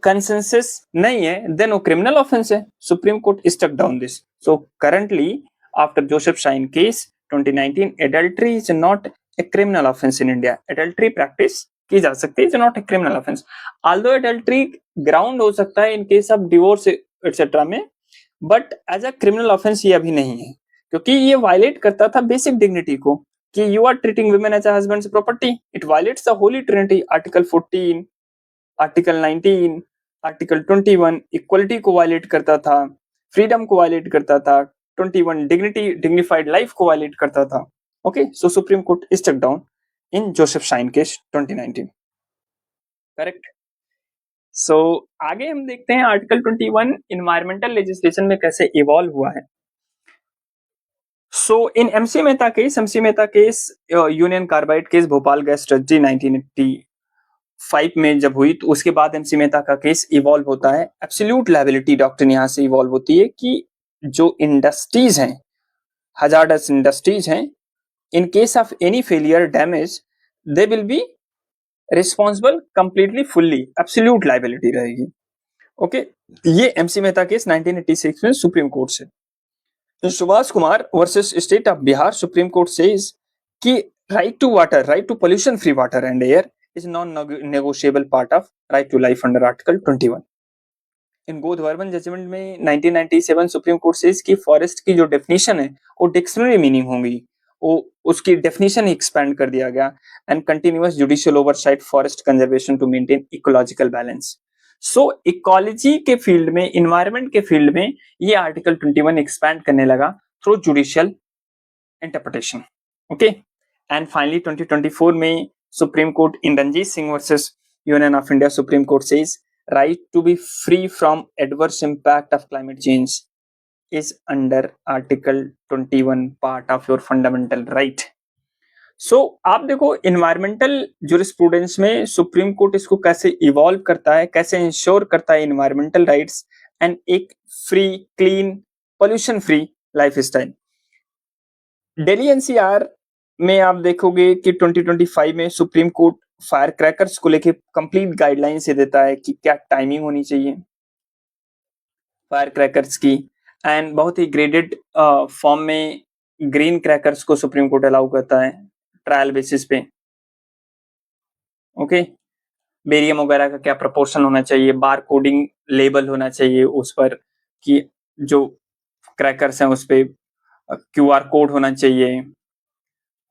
consensus नहीं है then वो criminal offense है। Supreme Court struck down this. So currently after Joseph Shine case 2019, adultery is not a criminal offense in India. Adultery practice की जा सकती है, is not a criminal offense. Although adultery ground हो सकता है in case of divorce etc में, but as a criminal offense ये अभी नहीं है, क्योंकि ये violate करता था basic dignity को कि you are treating women as a husband's property. It violates the holy trinity, Article 14, article 19, article 21 equality को वायलेट करता था, फ्रीडम को वायलेट करता था, 21 डिग्निटी डिग्निफाइड लाइफ को वायलेट करता था। Okay, so supreme court struck down in Joseph Shine case 2019, correct. So आगे हम देखते हैं आर्टिकल 21 इन्वायरमेंटल लेजिस्लेशन में कैसे इवॉल्व हुआ है। So in MC Mehta case Union Carbide case Bhopal gas tragedy 1985 में जब हुई, तो उसके बाद एमसी मेहता का केस इवॉल्व होता है। एब्सोल्यूट लायबिलिटी डॉक्ट्रिन यहां से इवॉल्व होती है कि जो इंडस्ट्रीज हैं, हजार्डस इंडस्ट्रीज हैं, in case of any failure damage they will be responsible completely fully, absolute liability रहेगी। ओके, ये एमसी मेहता केस 1986 में सुप्रीम कोर्ट से। तो Subhash Kumar versus state of Bihar, supreme court says कि right to water, right to pollution free water and air is non negotiable part of right to life under article 21। In Godavarman judgment में 1997 सुप्रीम कोर्ट सेज कि फॉरेस्ट की जो डेफिनेशन है वो डिक्शनरी मीनिंग होंगी, वो उसकी डेफिनेशन ही एक्सपैंड कर दिया गया। And continuous judicial oversight forest conservation to maintain ecological balance. So ecology के फील्ड में, इन्वायरमेंट के फील्ड में ये आर्टिकल 21 एक्सपैंड करने लगा through judicial interpretation. Okay, and finally 2024 में supreme court in Ranjit Singh versus union of India, supreme court says right to be free from adverse impact of climate change is under article 21 part of your fundamental right। so आप देखो इन्वायरमेंटल जूरिस्प्रूडेंस में सुप्रीम कोर्ट इसको कैसे इवॉल्व करता है, कैसे इंश्योर करता है इन्वायरमेंटल राइट्स एंड एक free, clean, pollution free life style. Delhi NCR में आप देखोगे कि 2025 में सुप्रीम कोर्ट फायर क्रैकर्स को लेके कंप्लीट गाइडलाइन से देता है कि क्या टाइमिंग होनी चाहिए फायर क्रैकर्स की, एंड बहुत ही ग्रेडेड फॉर्म में ग्रीन क्रैकर्स को सुप्रीम कोर्ट अलाउ करता है ट्रायल बेसिस पे। ओके, बेरियम वगैरह का क्या प्रोपोर्शन होना चाहिए, बार कोडिंग लेबल होना चाहिए उस पर कि जो क्रैकर्स हैं उस पे क्यूआर कोड होना चाहिए,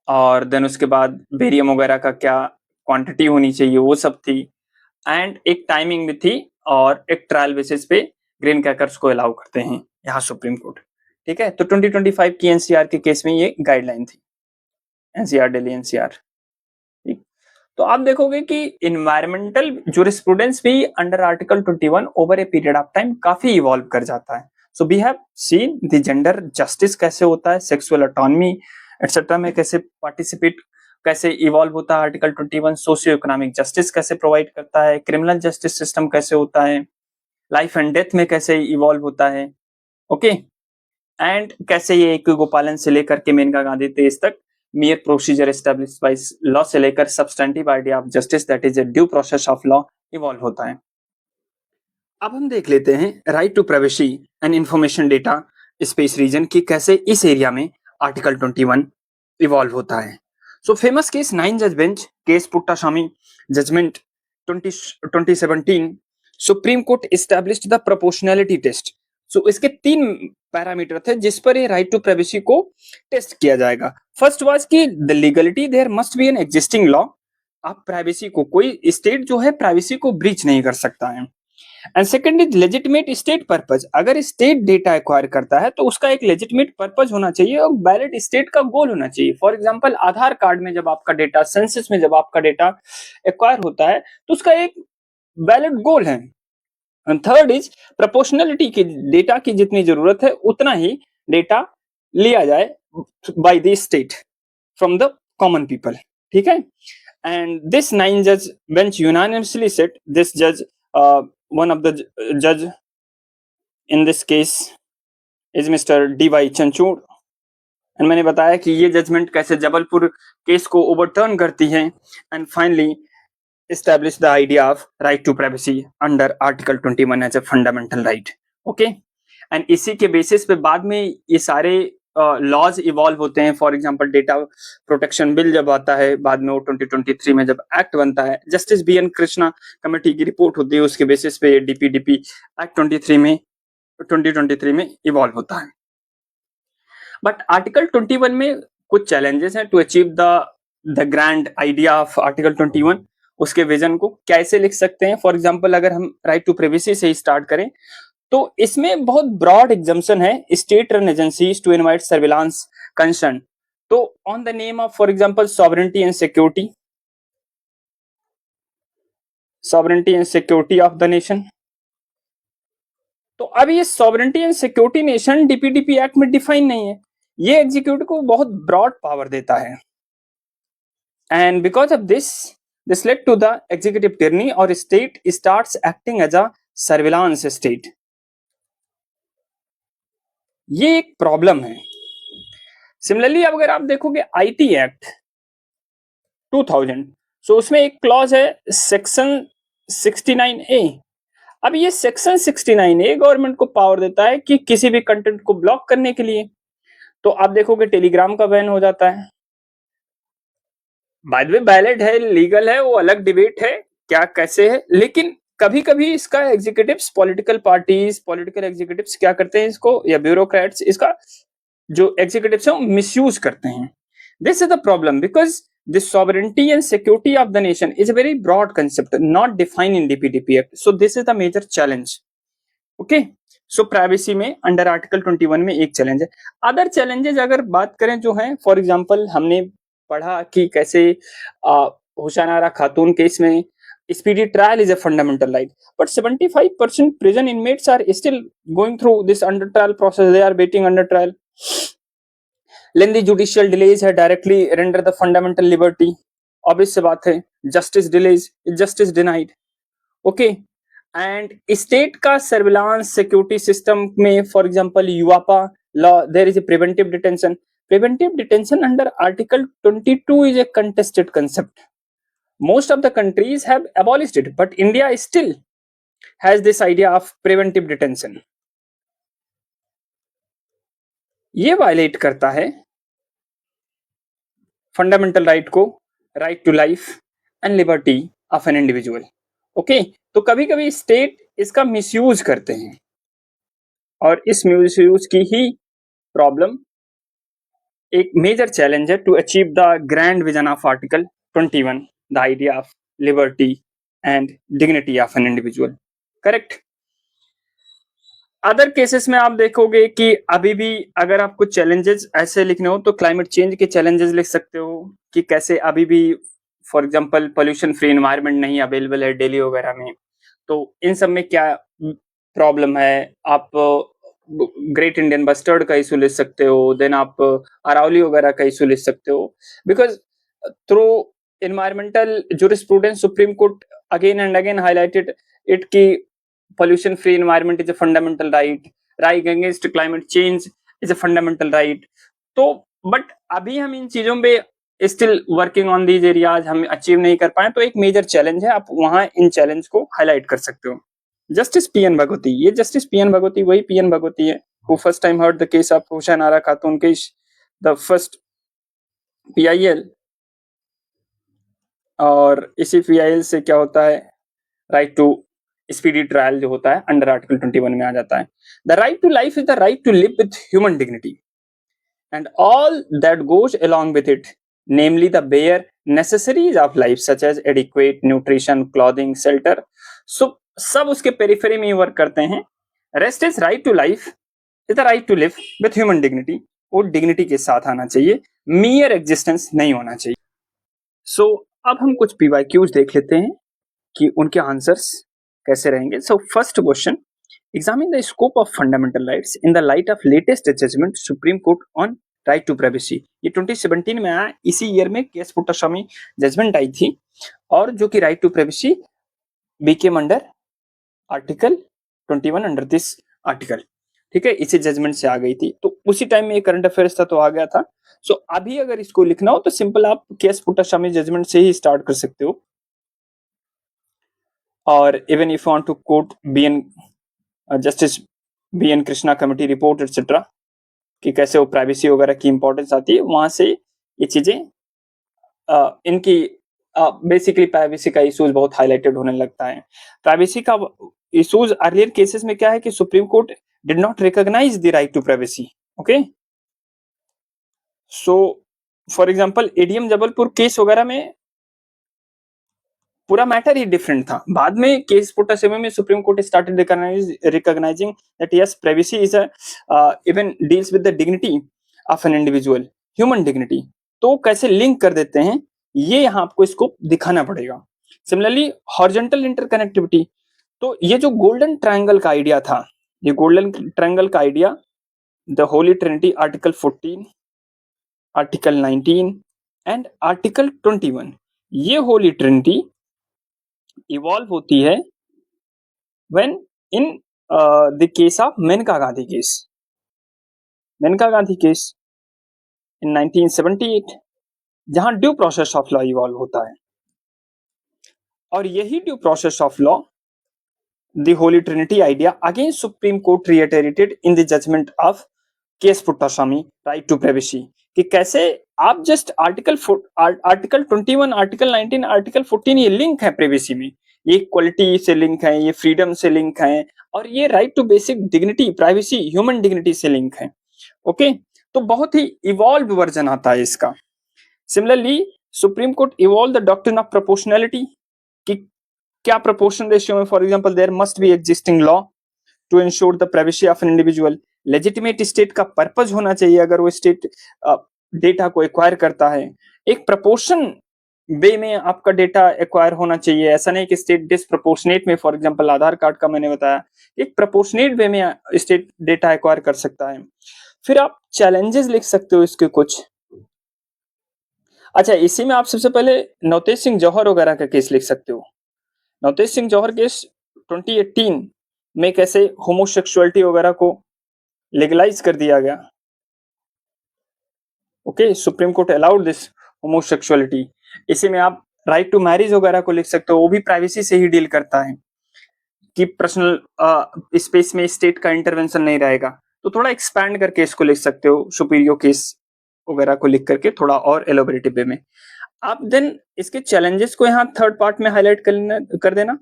और देन उसके बाद बेरियम वगैरह का क्या क्वांटिटी होनी चाहिए वो सब थी, एंड एक टाइमिंग भी थी, और एक ट्रायल बेसिस पे ग्रीन क्रैकर्स को अलाउ करते हैं यहाँ सुप्रीम कोर्ट। ठीक है, तो 2025 की एनसीआर के केस में ये गाइडलाइन थी, एनसीआर, दिल्ली एनसीआर। ठीक, तो आप देखोगे कि इन्वायरमेंटल जूरिस्प्रूडेंस भी under article 21 over a period of time काफी इवॉल्व कर जाता है। So we have seen the gender justice कैसे होता है, सेक्सुअल ऑटोनॉमी एक्सेट्रा में कैसे पार्टिसिपेट, कैसे इवॉल्व होता है आर्टिकल 21, सोशियो इकोनॉमिक जस्टिस कैसे प्रोवाइड करता है, क्रिमिनल जस्टिस सिस्टम कैसे होता है, लाइफ एंड डेथ में कैसे इवॉल्व होता है। ओके, एंड कैसे ये एक गोपालन से लेकर के मेनका गांधी तेज तक mere procedure established by law से लेकर substantive idea of justice that is a due process of law evolve होता है। अब हम देख लेते हैं right to privacy and information data space reason की कैसे इस एरिया में आर्टिकल 21 इवॉल्व होता है। सो फेमस केस 9 जज bench case Puttaswamy judgment 2017 supreme court established the proportionality test. So इसके 3 पैरामीटर थे जिस पर ये राइट टू प्राइवेसी को टेस्ट किया जाएगा। फर्स्ट वाज कि the legality, there must be an existing law. आप प्राइवेसी को, कोई स्टेट जो है प्राइवेसी को ब्रीच नहीं कर सकता है। And second is legitimate state purpose. अगर स्टेट डेटा एक्वायर करता है तो उसका एक लेजिटिमेट पर्पज होना चाहिए और वैलिड स्टेट का गोल होना चाहिए। फॉर एग्जांपल आधार कार्ड में जब आपका डेटा, सेंसस में जब आपका डेटा एक्वायर होता है तो उसका एक वैलिड गोल है। एंड थर्ड इज प्रोपोर्शनलिटी की, डेटा की जितनी जरूरत है उतना ही डेटा लिया जाए by the state from the common people. ठीक है, एंड दिस 9 जज बेंच यूनानिमसली सेट, दिस जज one of the judge in this case is Mr. D.Y. Chandrachud. And मैंने बताया कि ये जजमेंट कैसे जबलपुर केस को ओवरटर्न करती है and finally establish the idea of right to privacy under article 21 as a fundamental right। Okay, and इसी के बेसिस पे बाद में ये सारे लॉज इवॉल्व होते हैं। For example data protection bill जब आता है, बाद में वो 2023 में जब एक्ट बनता है, justice B N Krishna committee की रिपोर्ट होती है, उसके बेसिस पे डीपीडीपी एक्ट 2023 में इवॉल्व होता है। बट आर्टिकल 21 में कुछ चैलेंजेस हैं to achieve the grand idea of article 21। उसके विजन को कैसे लिख सकते हैं? फॉर एग्जांपल अगर हम राइट टू प्राइवेसी से स्टार्ट करें तो इसमें बहुत ब्रॉड एग्जम्पशन है, state run agencies to invite surveillance concern, तो on the name of for example sovereignty and security, sovereignty and security of the nation. तो अब ये sovereignty and security nation DPDP act में डिफाइन नहीं है, ये एग्जीक्यूटिव को बहुत ब्रॉड पावर देता है। And because of this led to the executive tyranny और state starts acting as a surveillance state. ये एक प्रॉब्लम है। सिमिलरली अगर आप देखोगे आईटी एक्ट 2000, सो उसमें एक क्लॉज है सेक्शन 69A, अब ये सेक्शन 69 ए गवर्नमेंट को पावर देता है कि किसी भी कंटेंट को ब्लॉक करने के लिए। तो आप देखोगे टेलीग्राम का बैन हो जाता है। बाय द वे वैलिड है, लीगल है, वो अलग डिबेट है क्या कैसे है, लेकिन कभी कभी इसका executives, political parties, political executives क्या करते हैं इसको, या ब्यूरोक्रेट्स इसका जो एग्जीक्यूटिव्स है वो मिसयूज करते हैं। This is the problem because the sovereignty and security of the nation is a very broad concept not defined in DPDP Act. So this is the major challenge. Okay, so privacy में अंडर आर्टिकल 21 में एक चैलेंज है। अदर चैलेंजेस अगर बात करें जो है, फॉर एग्जांपल हमने पढ़ा कि कैसे हुसैन आरा खातून केस में speedy trial is a fundamental right, but 75% prison inmates are still going through this under trial process. They are waiting under trial. Lengthy judicial delays है directly render the fundamental liberty. obvious सी बात है, justice delays justice denied. okay, and state का surveillance security system में for example UAPA law there is a preventive detention. Preventive detention under article 22 is a contested concept. Most of the countries have abolished it, but India still has this idea of preventive detention. ये वायलेट करता है फंडामेंटल राइट को, right to life and liberty of an individual. Okay, तो कभी कभी स्टेट इसका मिसयूज करते हैं और इस मिसयूज की ही प्रॉब्लम एक मेजर चैलेंज है to achieve the grand vision of article 21, the idea of liberty and dignity of an individual. Correct. Other cases में आप देखोगे कि अभी भी अगर आपको चैलेंजेस ऐसे लिखने हो तो क्लाइमेट चेंज के चैलेंजेस लिख सकते हो कि कैसे अभी भी for example pollution free environment नहीं अवेलेबल है दिल्ली वगैरह में, तो इन सब में क्या प्रॉब्लम है। आप ग्रेट इंडियन बस्टर्ड का इशू लिख सकते हो, देन आप अरावली वगैरह का इशू लिख सकते हो, because through environmental jurisprudence supreme court again and again highlighted it की pollution free environment is a fundamental right, right against climate change is a fundamental right. तो बट अभी हम इन चीजों पे still working on these areas, हम अचीव नहीं कर पाए, तो एक मेजर चैलेंज है, आप वहां इन चैलेंज को हाईलाइट कर सकते हो। जस्टिस पीएन भगवती, ये जस्टिस पीएन भगवती वही पीएन भगवती है who first time heard the case of Hussain Ara Khatoon case, the first PIL, और इसी PIL से क्या होता है, राइट टू स्पीडी ट्रायल जो होता है अंडर आर्टिकल 21 में आ जाता है। The right to life is the right to live with human dignity and all that goes along with it, namely the bare necessaries of life such as adequate nutrition, clothing, shelter. So सब उसके पेरिफेरी में वर्क करते हैं। Rest is right to life is the right to live with human dignity, वो डिग्निटी के साथ आना चाहिए, मियर एग्जिस्टेंस नहीं होना चाहिए। सो अब हम कुछ PYQs देख लेते हैं कि उनके आंसर्स कैसे रहेंगे। So first question, examine the scope of fundamental rights in the light of latest judgment supreme court on right to privacy. ये 2017 में आया, इसी ईयर में केएस पुट्टास्वामी जजमेंट आई थी, और जो कि right to privacy became under article 21 under this article. ठीक है, इसी जजमेंट से आ गई थी, तो उसी टाइम में ये करंट अफेयर्स था तो आ गया था। सो अभी अगर इसको लिखना हो तो सिंपल आप केएस पुट्टास्वामी जजमेंट से ही स्टार्ट कर सकते हो, और even if want to quote BN justice BN Krishna committee report etcetera कि कैसे वो प्राइवेसी वगैरह की इंपॉर्टेंस आती है, वहां से ये चीजें इनकी बेसिकली प्राइवेसी का इश्यूज बहुत हाईलाइटेड होने लगता है। प्राइवेसी का इश्यूज अर्लियर केसेस में क्या है कि supreme court did not recognise the right to privacy. Okay, so for example ADM Jabalpur case वगैरह में पूरा मैटर ही डिफरेंट था। बाद में केस पुट्टास्वामी में supreme court started recognising that yes privacy is even deals with the dignity of an individual, human dignity. तो कैसे लिंक कर देते हैं ये यहाँ आपको इसको दिखाना पड़ेगा। सिमिलरली हॉरिजॉन्टल इंटरकनेक्टिविटी, तो ये जो गोल्डन ट्रायंगल का आइडिया था, ये गोल्डन ट्रायंगल का idea the holy trinity article 14, article 19 and article 21, ये होली ट्रिनिटी इवॉल्व होती है when in the case of Maneka Gandhi case, Maneka Gandhi case in 1978, जहां due process of law evolve होता है, और यही due process of law the Holy Trinity idea again Supreme Court reiterated in the judgment of case Puttaswamy right to privacy कि कैसे आप जस्ट आर्टिकल 21 आर्टिकल 19 आर्टिकल 14 ये लिंक है प्राइवेसी में, ये इक्वलिटी से लिंक है, ये फ्रीडम से लिंक है और ये right to basic dignity privacy human dignity से लिंक है। ओके तो बहुत ही इवॉल्व वर्जन आता है इसका। Similarly supreme court evolve the doctrine of proportionality कि क्या प्रोपोर्शन रेशियो में for example there must be existing law to ensure the privacy of an individual. Legitimate state का पर्पज होना चाहिए अगर वो स्टेट डेटा को एक्वायर करता है, एक प्रपोर्शन वे में आपका डेटा एक्वायर होना चाहिए, ऐसा नहीं कि स्टेट डिसप्रोपोर्शनेट में, फॉर एग्जांपल आधार कार्ड का मैंने बताया, एक प्रोपोर्शनेट वे में स्टेट डेटा एक्वायर कर सकता है। फिर आप चैलेंजेस लिख सकते हो इसके कुछ। अच्छा इसी में आप सबसे पहले नवतेज सिंह जौहर वगैरह का केस लिख सकते हो। नवतेज सिंह जौहर केस 2018 में कैसे होमोसेक्सुअलिटी वगैरह को लीगलाइज कर दिया गया। Okay supreme court allowed this homosexuality. इसी में आप राइट टू मैरिज वगैरह को लिख सकते हो, वो भी प्राइवेसी से ही डील करता है कि पर्सनल स्पेस में स्टेट का इंटरवेंशन नहीं रहेगा। तो थोड़ा एक्सपैंड करके इसको लिख सकते हो, सुपीरियर केस वगैरह को लिख करके थोड़ा और एलोबरेटिव वे में। आप देन इसके चैलेंजेस को यहाँ थर्ड पार्ट में हाईलाइट कर देना।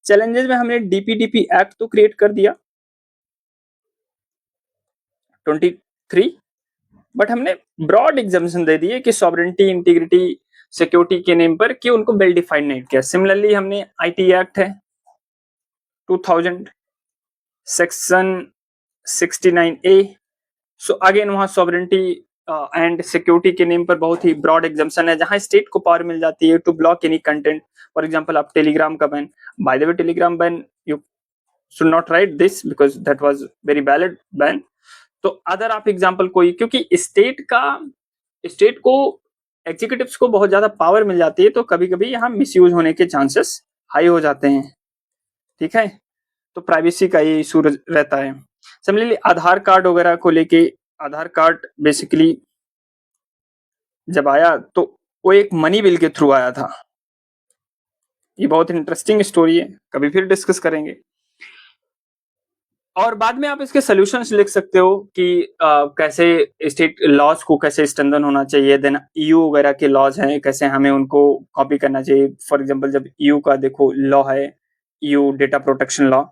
चैलेंजेस में हमने डीपीडीपी एक्ट तो क्रिएट कर दिया 23, बट हमने ब्रॉड एग्जाम्पशन दे दिए कि सॉवरेंटी इंटीग्रिटी सिक्योरिटी के नेम पर कि उनको वेल डिफाइंड नहीं किया। सिमिलरली हमने आईटी एक्ट है 2000 सेक्शन 69A, सो अगेन वहां सॉवरेंटी एंड सिक्योरिटी के नेम पर बहुत ही ब्रॉड एग्जाम्पशन है जहां स्टेट को पावर मिल जाती है to block any content. For example आप टेलीग्राम का ban, by the way Telegram ban you should not write this because that was very valid ban. तो अदर आप एग्जांपल कोई, क्योंकि स्टेट को एग्जीक्यूटिव्स को बहुत ज्यादा पावर मिल जाती है तो कभी कभी यहाँ मिसयूज होने के चांसेस हाई हो जाते हैं। ठीक है तो प्राइवेसी का ये इशू रहता है। सिमिलरली आधार कार्ड वगैरह को लेके, आधार कार्ड बेसिकली जब आया तो वो एक मनी बिल के थ्रू आया था। ये बहुत इंटरेस्टिंग स्टोरी है, कभी फिर डिस्कस करेंगे। और बाद में आप इसके सॉल्यूशंस लिख सकते हो कि कैसे स्टेट लॉज को कैसे स्ट्रेंथन होना चाहिए, देन ईयू वगैरह के लॉज हैं कैसे हमें उनको कॉपी करना चाहिए। फॉर एग्जांपल जब ईयू का देखो लॉ है, ईयू डेटा प्रोटेक्शन लॉ,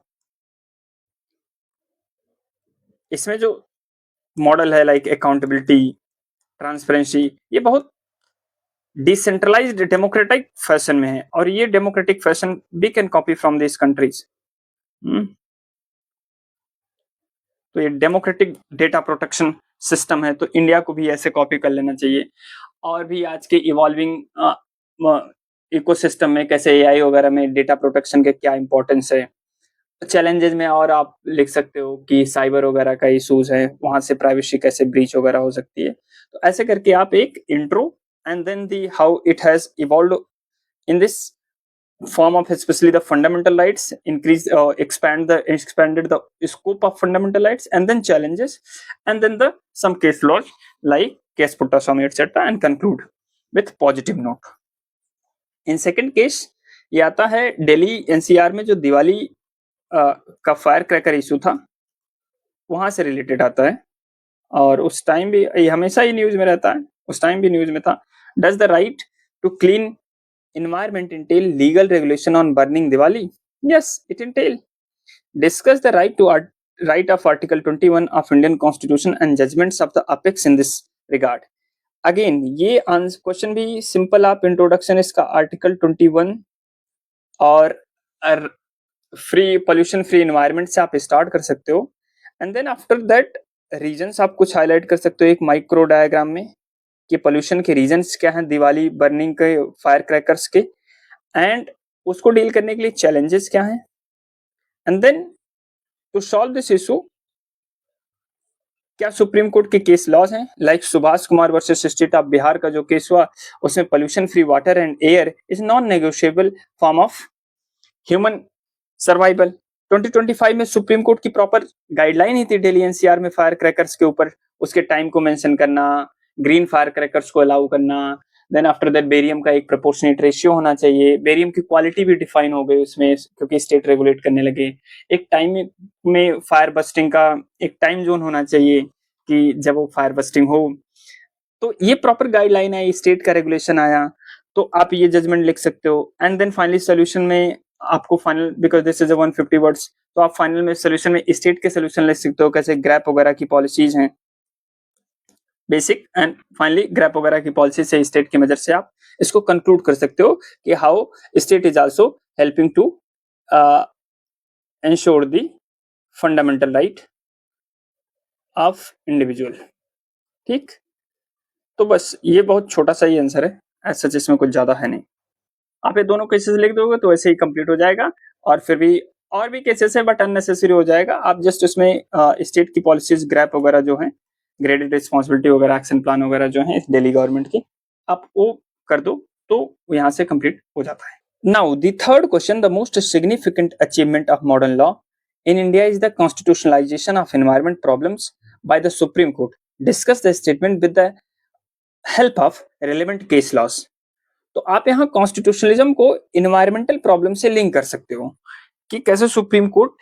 इसमें जो मॉडल है लाइक अकाउंटेबिलिटी, ट्रांसपेरेंसी, ये बहुत डिसेंट्रलाइज्ड डेमोक्रेटिक फैशन में है और ये democratic fashion we can copy from this countries. तो ये डेमोक्रेटिक डेटा प्रोटेक्शन सिस्टम है तो इंडिया को भी ऐसे कॉपी कर लेना चाहिए। और भी आज के इवॉल्विंग इकोसिस्टम में कैसे एआई वगैरह में डेटा प्रोटेक्शन के क्या इंपॉर्टेंस है। चैलेंजेस में और आप लिख सकते हो कि साइबर वगैरह का इशूज है, वहां से प्राइवेसी कैसे ब्रीच वगैरह हो सकती है। तो ऐसे करके आप एक intro and then the how it has evolved in this form of especially the fundamental rights, expanded the scope of fundamental rights, and then challenges, and then the some case laws like case Puttaswamy etc. and conclude with positive note. In second case ये आता है दिल्ली एनसीआर में जो दिवाली का फायर क्रैकर इशू था वहां से रिलेटेड आता है और उस टाइम भी ये हमेशा ही न्यूज में रहता है, उस टाइम भी न्यूज में था। Does the right to clean environment entail legal regulation on burning Diwali? Yes, it entail. Discuss the right of Article 21 of Indian Constitution and judgments of the apex in this regard. Again, ये क्वेश्चन भी सिंपल, आप इंट्रोडक्शन इसका आर्टिकल 21 और फ्री पोल्यूशन फ्री एनवायरनमेंट से आप स्टार्ट कर सकते हो and then after that reasons आप कुछ हाईलाइट कर सकते हो एक माइक्रो डायग्राम में कि पोल्यूशन के रीजंस क्या हैं दिवाली बर्निंग के फायर क्रैकर्स के, एंड उसको डील करने के लिए चैलेंजेस क्या हैं, and then to solve this issue क्या सुप्रीम कोर्ट के केस लॉज हैं like Subhash Kumar versus state of Bihar का जो केस हुआ उसमें pollution free water and air is non negotiable form of human survival. 2025 में सुप्रीम कोर्ट की प्रॉपर गाइडलाइन ही थी दिल्ली एनसीआर में फायर क्रैकर्स के ऊपर, उसके टाइम को मेंशन करना, ग्रीन फायर क्रैकर्स को अलाउ करना, देन आफ्टर दैट बेरियम का एक प्रोपोर्शनेट रेशियो होना चाहिए, बेरियम की क्वालिटी भी डिफाइन हो गई उसमें क्योंकि स्टेट रेगुलेट करने लगे। एक टाइम में फायर बस्टिंग का एक टाइम जोन होना चाहिए कि जब वो फायर बस्टिंग हो, तो ये प्रॉपर गाइडलाइन है, स्टेट का रेगुलेशन आया, तो आप ये जजमेंट लिख सकते हो। एंड देन फाइनली सोल्यूशन में आपको final, because this is 150 words, तो आप फाइनल में सोल्यूशन में स्टेट के सोल्यूशन लिख सकते हो, कैसे ग्रैप वगैरह की पॉलिसीज हैं बेसिक, एंड फाइनली ग्रैप वगैरह की पॉलिसी से स्टेट की मेजर से आप इसको कंक्लूड कर सकते हो कि how state is also helping to ensure the fundamental right of individual. ठीक, तो बस ये बहुत छोटा सा ही आंसर है, ऐसा इसमें कुछ ज्यादा है नहीं। आप ये दोनों केसेस लिख दोगे तो ऐसे ही कंप्लीट हो जाएगा, और फिर भी और भी केसेस है बट अननेसेसरी हो जाएगा। आप जस्ट उसमें स्टेट की पॉलिसीज ग्रैप वगैरह जो है, ग्रेडेड रिस्पॉन्सिबिलिटी वगैरह, एक्शन प्लान वगैरह जो है दिल्ली गवर्नमेंट की, आप वो कर दो तो यहाँ से कंप्लीट हो जाता है। Now the third question, the most significant achievement of modern law in India is the constitutionalisation of environment problems by the supreme court. Discuss the statement with the help of relevant case laws. तो आप यहाँ कॉन्स्टिट्यूशनलिज्म को इन्वायरमेंटल प्रॉब्लम से लिंक कर सकते हो कि कैसे सुप्रीम कोर्ट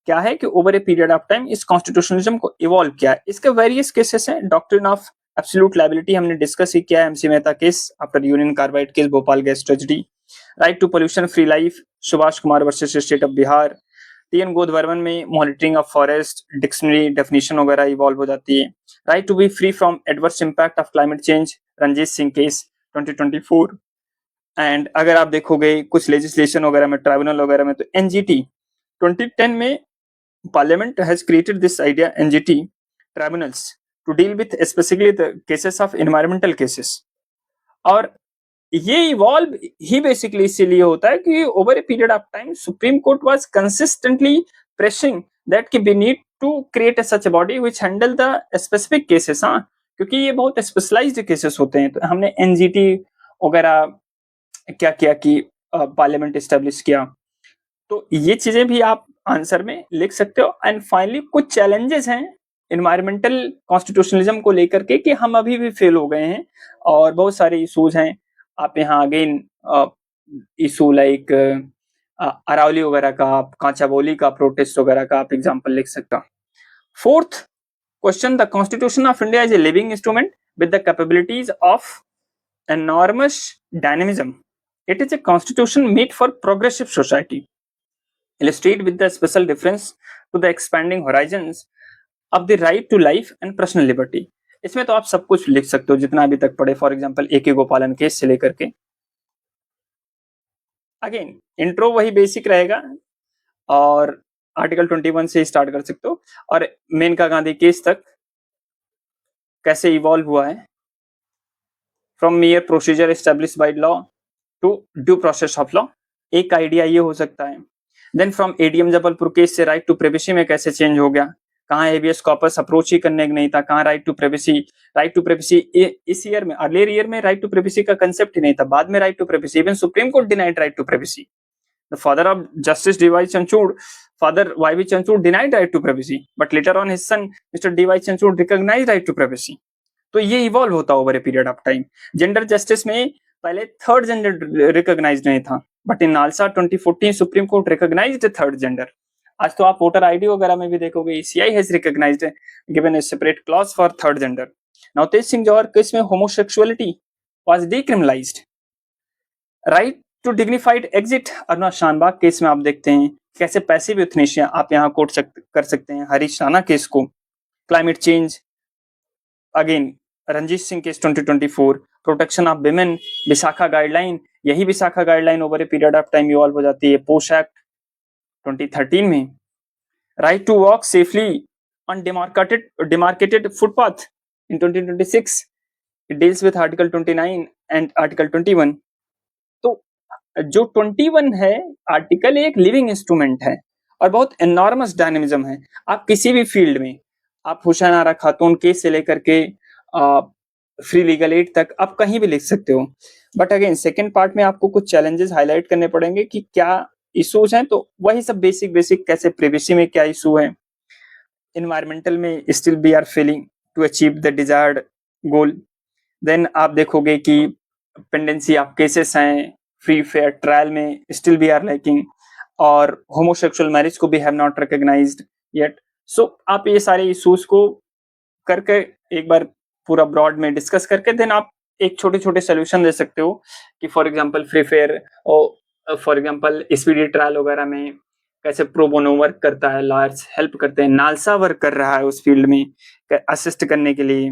क्या है कि over a period of time इस कॉन्स्टिट्यूशनलिज्म को इवॉल्व किया है। इसके वेरियस केसेस हैं। डॉक्ट्रिन ऑफ एब्सोल्यूट लायबिलिटी हमने डिस्कस ही किया है, MC Mehta case after Union Carbide case, Bhopal gas tragedy. Right to pollution free life, Subhash Kumar versus state of Bihar. TN Godavarman में monitoring of forest, dictionary definition वगैरह इवॉल्व हो जाती है। Right to be free from adverse impact of climate change, Ranjit Singh case 2024। And अगर आप देखोगे कुछ लेजिस्लेशन वगैरह में, ट्राइब्यूनल वगैरह में, तो एनजीटी 2010 में parliament has created this idea, NGT tribunals, to deal with specifically the cases of environmental cases. और ये इवॉल्व ही बेसिकली इसीलिए होता है कि over a period of time supreme court was consistently pressing that कि we need to create a such body which handle the specific cases. हाँ, क्योंकि ये बहुत स्पेशलाइज्ड केसेस होते हैं, तो हमने एनजीटी वगैरह क्या किया कि पार्लियामेंट स्टैब्लिश किया। तो ये चीजें भी आप आंसर में लिख सकते हो। एंड फाइनली कुछ चैलेंजेस हैं इन्वायरमेंटल कॉन्स्टिट्यूशनलिज्म को लेकर के कि हम अभी भी फेल हो गए हैं, और बहुत सारे इशूज हैं। आप यहाँ अगेन इशू लाइक अरावली वगैरह का, कांचाबोली का प्रोटेस्ट वगैरह का आप एग्जाम्पल लिख सकते हो। Fourth question, the constitution of India is a living instrument with the capabilities of enormous dynamism. It is a constitution made for progressive society, illustrated with the special difference to the expanding horizons of the right to life and personal liberty. इसमें तो आप सब कुछ लिख सकते हो जितना अभी तक पढ़े, फॉर एग्जाम्पल ए.के. गोपालन केस से लेकर के। अगेन इंट्रो वही बेसिक रहेगा, और आर्टिकल 21 से स्टार्ट कर सकते हो, और मेनका गांधी केस तक कैसे इवॉल्व हुआ है, from mere procedure established by law to due process of law, एक आइडिया ये हो सकता है। Then from ADM Jabalpur case से राइट टू प्राइवेसी में कैसे चेंज हो गया, कहाँ हेबियस कॉर्पस अप्रोच ही करने नहीं था, कहाँ right to privacy. Right to privacy इस ईयर में, अर्लियर ईयर में राइट टू प्राइवेसी का कंसेप्ट ही नहीं था, बाद में right to privacy, even supreme court denied right to privacy. The father of justice D Y Chandrachud, father Y Chandrachud denied right to privacy, but later on his son mister D Y Chandrachud recognise right to privacy. तो ये इवॉल्व होता over a period of time. Gender justice में पहले थर्ड जेंडर रिकॉग्नाइज नहीं था, but in NALSA 2014 supreme court recognised third gender. आज तो आप वोटर आईडी वगैरह में भी देखोगे ECI has recognised given a separate clause for third gender. Navtej Singh Johar case में homosexuality was decriminalised. Right to dignified exit, Aruna Shanbaug case में आप देखते हैं कैसे पैसिव यूथनेशिया आप यहाँ कोट कर सकते हैं। हरीश राणा केस को, climate change, again Ranjit Singh case 2024, protection of women, Vishakha guideline, यही Vishakha guideline over a period of time evolve हो जाती है पोस्ट एक्ट 2013 में। Right to walk safely on demarcated footpath in 2026, it deals with article 29 and article 21। तो जो 21 है आर्टिकल एक लिविंग इंस्ट्रूमेंट है और बहुत एनॉर्मस डायनेमिज्म है। आप किसी भी फील्ड में, आप हुसैन आरा खातून केस से लेकर के फ्री लीगल एड तक आप कहीं भी लिख सकते हो। बट अगेन सेकेंड पार्ट में आपको कुछ चैलेंजेस हाईलाइट करने पड़ेंगे कि क्या इश्यूज हैं, तो वही सब बेसिक कैसे प्राइवेसी में क्या इशू है, इन्वायरमेंटल में still we are failing to achieve the desired goal. Then आप देखोगे कि पेंडेंसी ऑफ केसेस हैं, फ्री फेयर ट्रायल में स्टिल वी आर लैकिंग, और होमोसेक्सुअल मैरिज को भी have not recognised yet. So आप ये सारे इश्यूज को करके एक बार पूरा ब्रॉड में डिस्कस करके देन आप एक छोटे छोटे सोल्यूशन दे सकते हो कि फॉर एग्जांपल फ्री फेयर और फॉर एग्जांपल स्पीडी ट्रायल वगैरह में कैसे प्रो बोनो वर्क करता है, लॉयर्स हेल्प करते हैं, नालसा वर्क कर रहा है उस फील्ड में असिस्ट करने के लिए।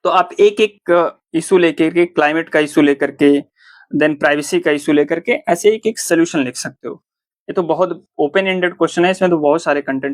तो आप एक एक इशू लेकर के, क्लाइमेट का इशू लेकर के, देन प्राइवेसी का इशू लेकर के ऐसे एक एक सोल्यूशन लिख सकते हो। ये तो बहुत ओपन एंडेड क्वेश्चन है, इसमें तो बहुत सारे कंटेंट